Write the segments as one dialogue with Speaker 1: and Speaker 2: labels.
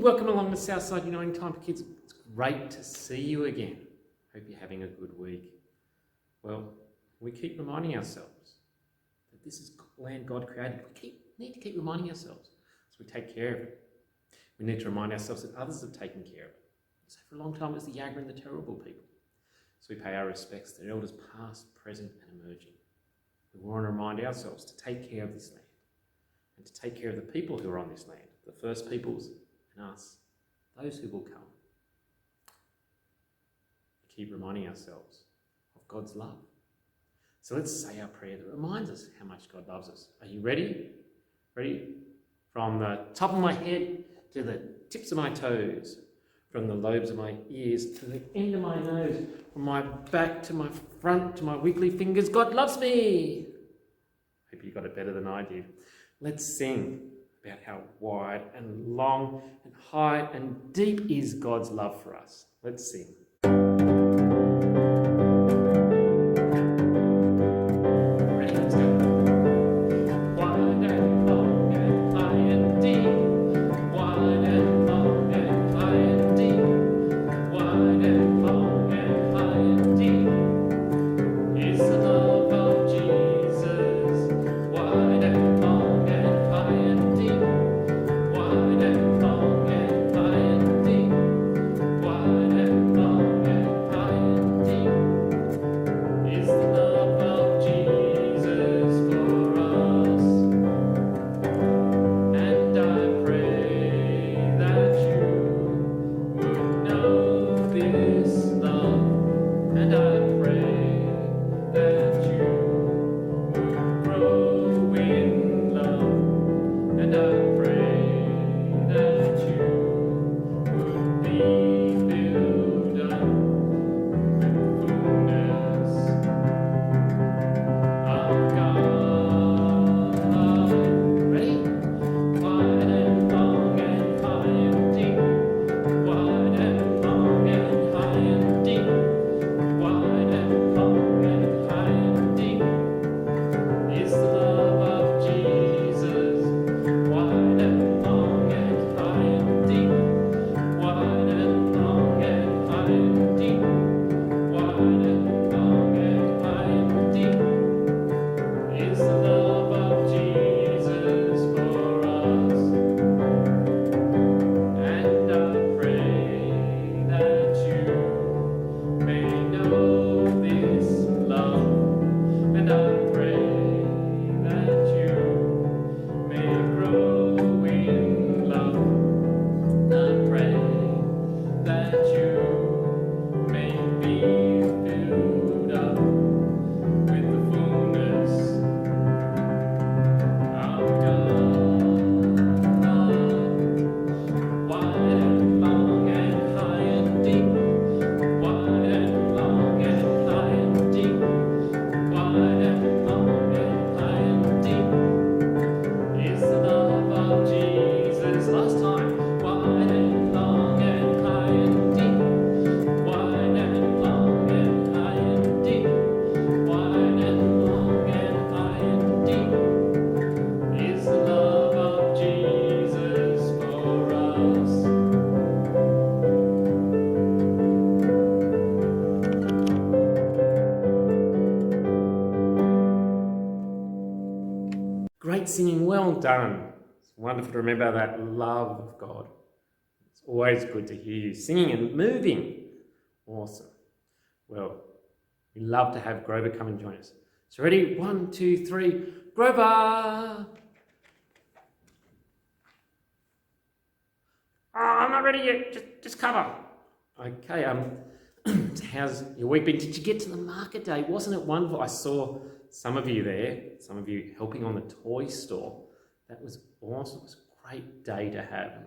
Speaker 1: and welcome along to Southside Uniting Time for Kids. It's great to see you again. Hope you're having a good week. Well, we keep reminding ourselves that this is land God created. We need to keep reminding ourselves so we take care of it. We need to remind ourselves that others have taken care of it. So for a long time it was the Yagger and the Terrible people. So we pay our respects to the elders past, present and emerging. We want to remind ourselves to take care of this land and to take care of the people who are on this land, the first peoples and us, those who will come. We keep reminding ourselves of God's love. So let's say our prayer that reminds us how much God loves us. Are you ready? Ready? From the top of my head to the tips of my toes, from the lobes of my ears to the end of my nose, from my back to my front to my wiggly fingers, God loves me. Hope you got it better than I did. Let's sing about how wide and long and high and deep is God's love for us. Let's sing. Ready? Let's go. Wide and long and high and deep. Wide and long and high and deep. Wide and long and high and deep is the love of Jesus. Wide and long and high and deep. Wide and long and high and deep. Wide and long and high and deep is the love of Jesus for us. And I pray that you would know this love, and I pray that you would grow in love, and I pray that you would be filled up with the fullness of God. Ready? Wide and long and high and deep. Wide and long and high and deep. Wide and long and high and deep is the love of Jesus. Wide and long and high and deep. Wide and long and high and deep. Wide and long and high and deep is the love of Jesus for us. And I pray that you may know this love, and I pray that you may grow in love, and I pray that you may be filled up with the fullness of God. Wide and long and high and deep. Wide and long and high and deep. Wide and long and high and deep is the love of Jesus. Last time. Wide and long and high and deep. Wide and long and high and deep. Wide and long and high and deep is the love of Jesus for us. Great singing, well done. It's wonderful to remember that love of God. It's always good to hear you singing and moving. Awesome. Well, we love to have Grover come and join us. So ready? 1, 2, 3. Grover! Oh, I'm not ready yet. Just cover. Okay, how's your week been? Did you get to the market day? Wasn't it wonderful? I saw some of you there, some of you helping on the toy store. That was awesome. It was a great day to have,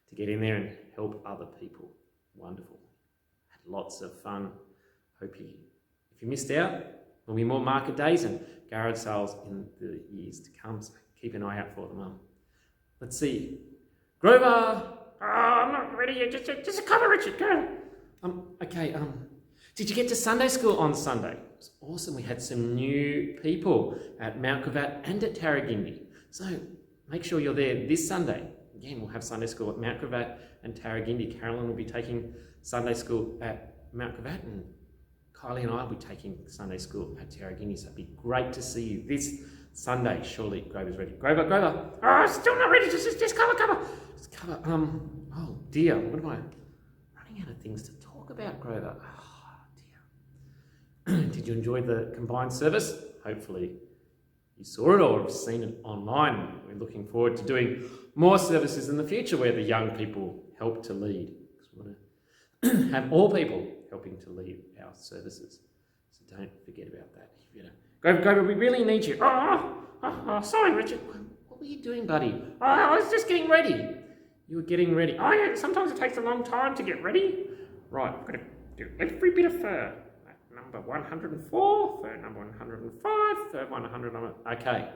Speaker 1: to get in there and help other people. Wonderful. Had lots of fun. Hope you, if you missed out, there'll be more market days and garage sales in the years to come, so keep an eye out for them. Let's see. Grover! Oh, I'm not ready yet. Just a cover, Richard. Go. Okay. Did you get to Sunday school on Sunday? It was awesome. We had some new people at Mount Cravat and at Tarragindi. So make sure you're there this Sunday. again, we'll have Sunday school at Mount Gravatt and Tarragindi. Carolyn will be taking Sunday school at Mount Gravatt, and Kylie and I will be taking Sunday school at Tarragindi. So it'd be great to see you this Sunday. Surely Grover's ready. Grover. Oh, still not ready. Just cover. Just cover. Oh dear. What am I running out of things to talk about, Grover? Oh dear. Did you enjoy the combined service? Hopefully you saw it or have seen it online. We're looking forward to doing more services in the future where the young people help to lead. We want to have all people helping to lead our services. So don't forget about that. Grover, we really need you. Oh, sorry, Richard. What were you doing, buddy? Oh, I was just getting ready. You were getting ready. Oh, yeah, sometimes it takes a long time to get ready. Right, I've got to do every bit of fur. Number 104, fur number 105, fur 100. Okay. I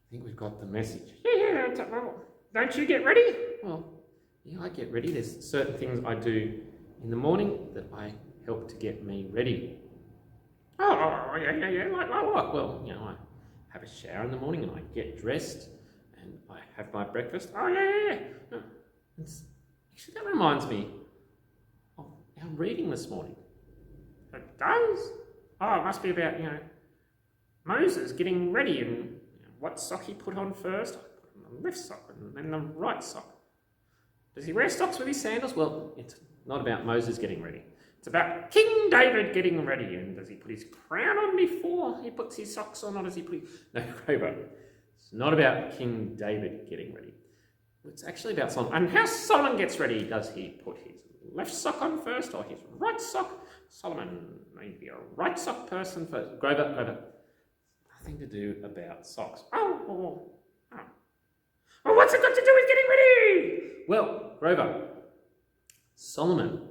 Speaker 1: think we've got the message. Yeah. Don't you get ready? Well, yeah, I get ready. There's certain things I do in the morning that I help to get me ready. Oh, yeah. Like what? Well, I have a shower in the morning and I get dressed and I have my breakfast. Oh, yeah. Actually, that reminds me of our reading this morning. It does? Oh, it must be about, Moses getting ready and what sock he put on first. I put on the left sock and then the right sock. Does he wear socks with his sandals? Well, it's not about Moses getting ready. It's about King David getting ready. And does he put his crown on before he puts his socks on, or does he put his... No, Grover. It's not about King David getting ready. It's actually about Solomon. And how Solomon gets ready. Does he put his left sock on first or his right sock? Solomon may be a right sock person first. Grover. Nothing to do about socks. Oh. Well, what's it got to do with getting ready? Well, Grover, Solomon,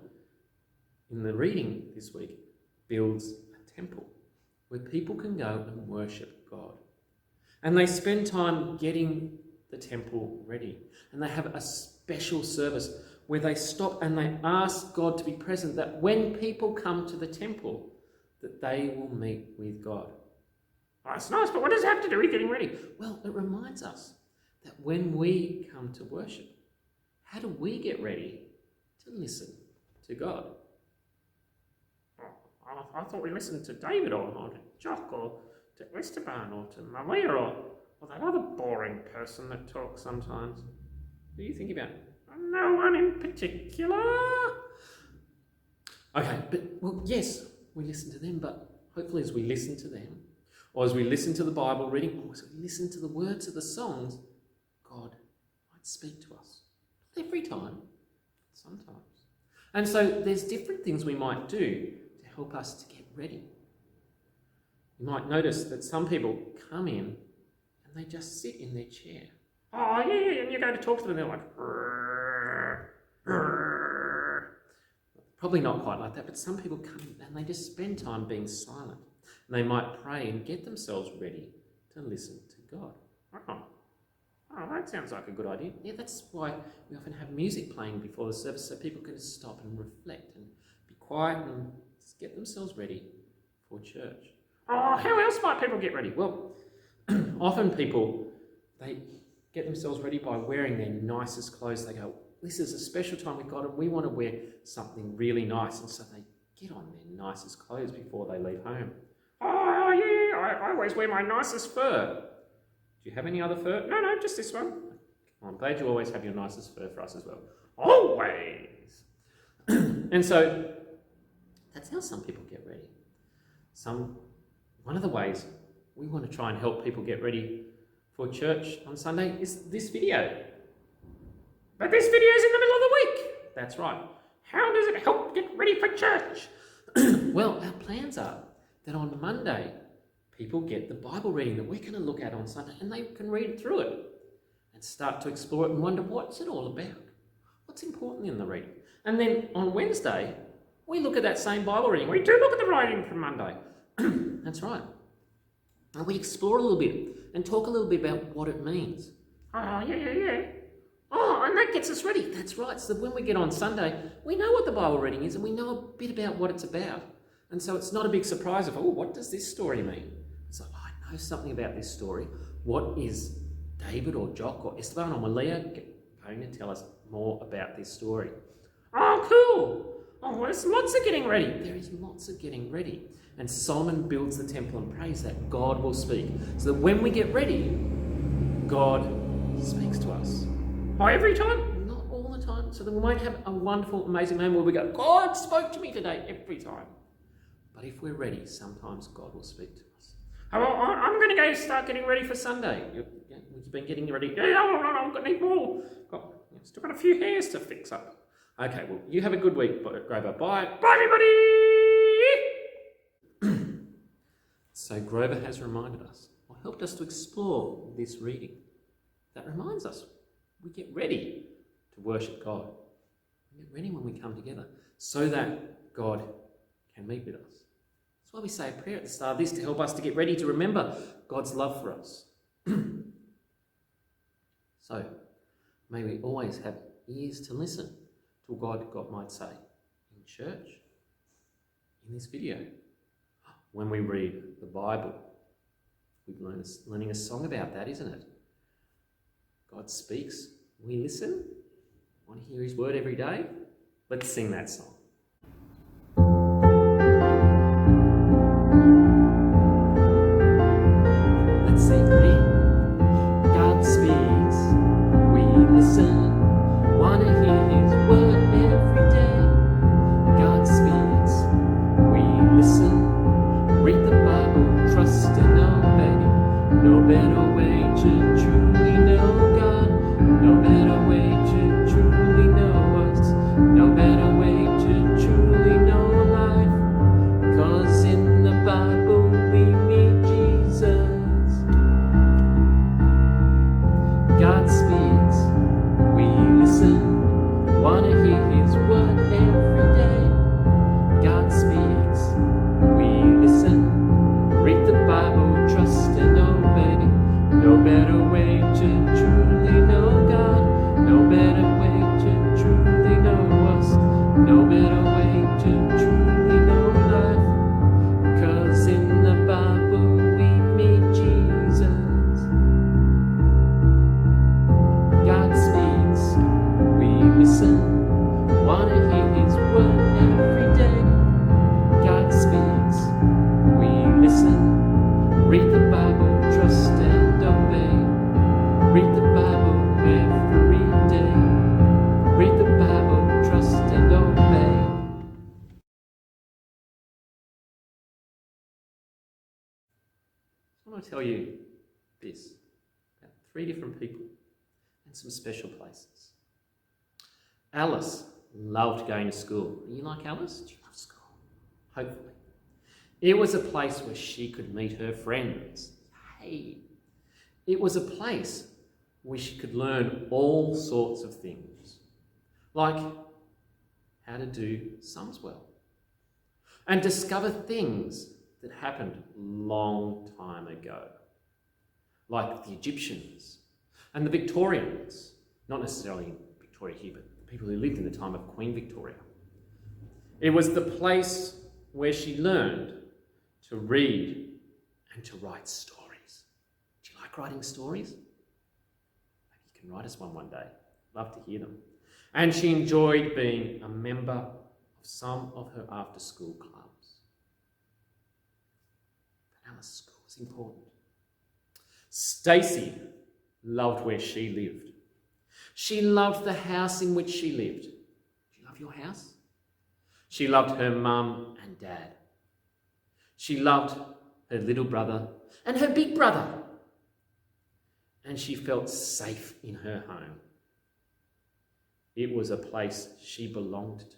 Speaker 1: in the reading this week, builds a temple where people can go and worship God. And they spend time getting the temple ready. And they have a special service where they stop and they ask God to be present, that when people come to the temple, that they will meet with God. Oh, that's nice, but what does it have to do with getting ready? Well, it reminds us that when we come to worship, how do we get ready to listen to God? Oh, I thought we listened to David or to Jock or to Esteban or to Maria or that other boring person that talks sometimes. What do you think about? No one in particular. Okay, but, well, yes, we listen to them, but hopefully as we listen to them, or as we listen to the Bible reading, or as we listen to the words of the songs, God might speak to us. Not every time, sometimes. And so there's different things we might do to help us to get ready. You might notice that some people come in and they just sit in their chair. Oh, yeah, and you go to talk to them and they're like... Probably not quite like that, but some people come and they just spend time being silent. And they might pray and get themselves ready to listen to God. Oh, that sounds like a good idea. Yeah, that's why we often have music playing before the service so people can stop and reflect and be quiet and just get themselves ready for church. Oh, how else might people get ready? Well, often people, they get themselves ready by wearing their nicest clothes. They go, this is a special time with God and we want to wear something really nice. And so they get on their nicest clothes before they leave home. Oh, yeah, I always wear my nicest fur. Do you have any other fur? No, just this one. I'm glad you always have your nicest fur for us as well. Always. And so that's how some people get ready. One of the ways we want to try and help people get ready for church on Sunday is this video. But this video is in the middle of the week. That's right. How does it help get ready for church? Well, our plans are that on Monday, people get the Bible reading that we're going to look at on Sunday, and they can read through it and start to explore it and wonder, what's it all about? What's important in the reading? And then on Wednesday, we look at that same Bible reading. We do look at the reading from Monday. That's right. And we explore a little bit and talk a little bit about what it means. Oh, yeah. Oh, and that gets us ready. That's right. So when we get on Sunday, we know what the Bible reading is and we know a bit about what it's about. And so it's not a big surprise of, what does this story mean? It's like, I know something about this story. What is David or Jock or Esteban or Malia going to tell us more about this story. Oh, cool. Oh, there's lots of getting ready. There is lots of getting ready. And Solomon builds the temple and prays that God will speak. So that when we get ready, God speaks to us. Oh, every time? Not all the time. So that we might have a wonderful, amazing moment where we go, God spoke to me today, every time. But if we're ready, sometimes God will speak to us. Oh, I'm going to go start getting ready for Sunday. You've been getting ready. I've got to need more. Still got a few hairs to fix up. Okay, well, you have a good week, Grover. Bye. Bye, everybody! So Grover has reminded us, or helped us to explore this reading. That reminds us, we get ready to worship God. We get ready when we come together so that God can meet with us. That's why we say a prayer at the start of this, to help us to get ready to remember God's love for us. So, may we always have ears to listen to what God might say in church, in this video, when we read the Bible. We're learning a song about that, isn't it? God speaks, we listen. Want to hear his word every day? Let's sing that song. Let's sing, ready? God speaks, we listen. Want to hear his word every day. God speaks, we listen. Read the Bible, trust and obey. No better way to truly know God. No better way to truly know us. No better way to truly know life. 'Cause in the Bible we meet Jesus. God speaks, we listen. Wanna hear his word every day. God speaks, we listen. Read the Bible, trust and obey. No better way to truly know God. No better way to truly know us. No better way to truly know life. 'Cause in the Bible we meet Jesus. God speaks, we listen. Wanna hear his word every day. God speaks, we listen. Read the Bible, trust and obey. Read the Bible every day. Read the Bible, trust and obey. I want to tell you this about 3 different people and some special places. Alice loved going to school. You like Alice? Do you love school? Hopefully. It was a place where she could meet her friends. Hey, it was a place where she could learn all sorts of things, like how to do sums well, and discover things that happened long time ago, like the Egyptians and the Victorians, not necessarily Victoria here, but the people who lived in the time of Queen Victoria. It was the place where she learned to read and to write stories. Do you like writing stories? Maybe you can write us one day. Love to hear them. And she enjoyed being a member of some of her after-school clubs. But Alice's school was important. Stacey loved where she lived. She loved the house in which she lived. Do you love your house? She loved her mum and dad. She loved her little brother and her big brother. And she felt safe in her home. It was a place she belonged to.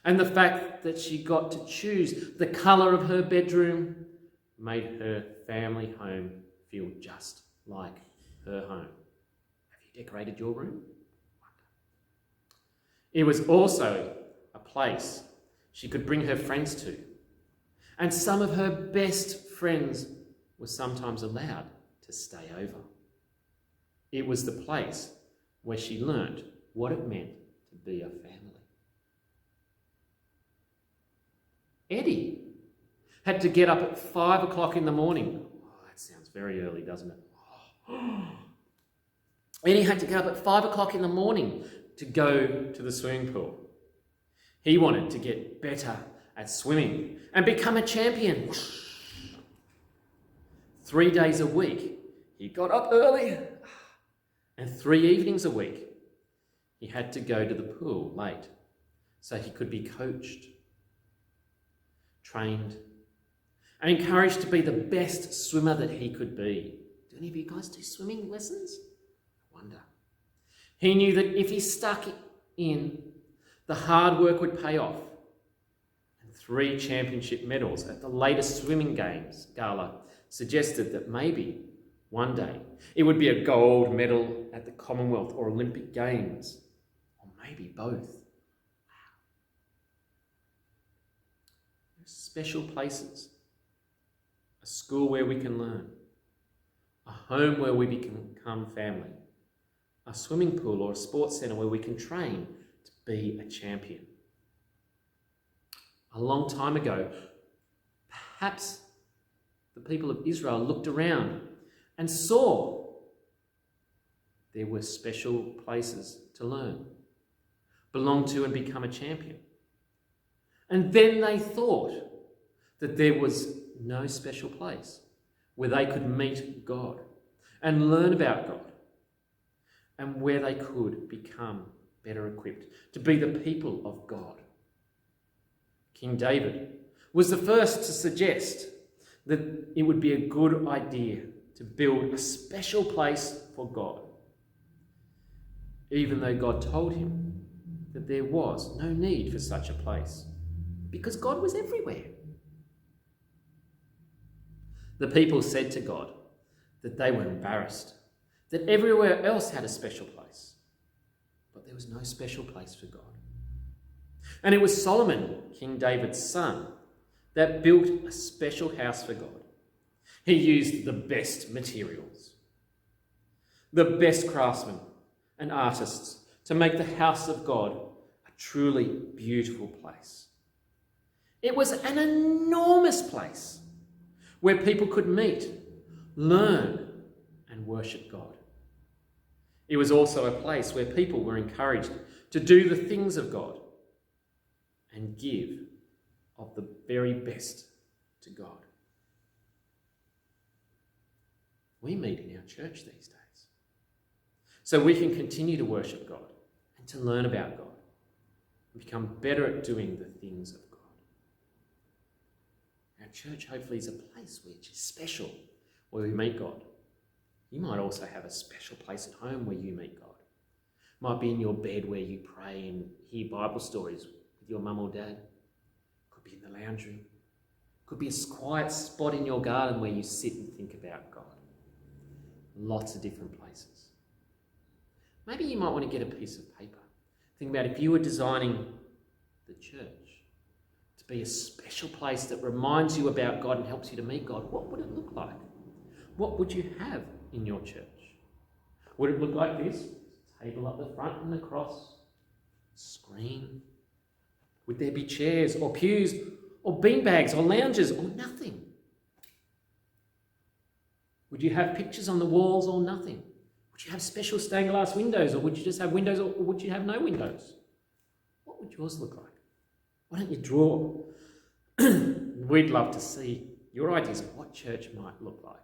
Speaker 1: And the fact that she got to choose the colour of her bedroom made her family home feel just like her home. Have you decorated your room? It was also a place she could bring her friends to. And some of her best friends were sometimes allowed to stay over. It was the place where she learnt what it meant to be a family. Eddie had to get up at 5 o'clock in the morning. Oh, that sounds very early, doesn't it? And he had to get up at 5 o'clock in the morning to go to the swimming pool. He wanted to get better at swimming and become a champion. 3 days a week, he got up early, and 3 evenings a week, he had to go to the pool late so he could be coached, trained, and encouraged to be the best swimmer that he could be. Do any of you guys do swimming lessons? I wonder. He knew that if he stuck in, the hard work would pay off. And 3 championship medals at the latest swimming games gala suggested that maybe one day it would be a gold medal at the Commonwealth or Olympic Games, or maybe both. Special places, a school where we can learn, a home where we become family, a swimming pool or a sports centre where we can train to be a champion. A long time ago, perhaps the people of Israel looked around and saw there were special places to learn, belong to and become a champion. And then they thought that there was no special place where they could meet God and learn about God, and where they could become better equipped to be the people of God. King David was the first to suggest that it would be a good idea to build a special place for God, even though God told him that there was no need for such a place, because God was everywhere. The people said to God that they were embarrassed, that everywhere else had a special place, but there was no special place for God. And it was Solomon, King David's son, that built a special house for God. He used the best materials, the best craftsmen and artists to make the house of God a truly beautiful place. It was an enormous place where people could meet, learn, and worship God. It was also a place where people were encouraged to do the things of God and give of the very best to God. We meet in our church these days so we can continue to worship God and to learn about God and become better at doing the things of God. Our church hopefully is a place which is special, where we meet God. You might also have a special place at home where you meet God. It might be in your bed where you pray and hear Bible stories with your mum or dad. Could be in the lounge room. Could be a quiet spot in your garden where you sit and think about God. Lots of different places. Maybe you might want to get a piece of paper. Think about if you were designing the church to be a special place that reminds you about God and helps you to meet God, what would it look like? What would you have in your church? Would it look like this? Table up the front and the cross, screen. Would there be chairs or pews or beanbags or lounges or nothing? Would you have pictures on the walls or nothing? Would you have special stained glass windows, or would you just have windows, or would you have no windows? What would yours look like? Why don't you draw? We'd love to see your ideas of what church might look like.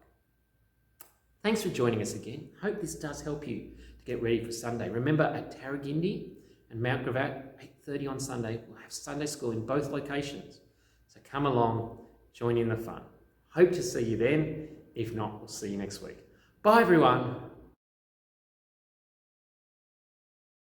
Speaker 1: Thanks for joining us again. Hope this does help you to get ready for Sunday. Remember, at Tarragindi and Mount Gravatt, 8:30 on Sunday, we'll have Sunday school in both locations. So come along, join in the fun. Hope to see you then. If not, we'll see you next week. Bye, everyone.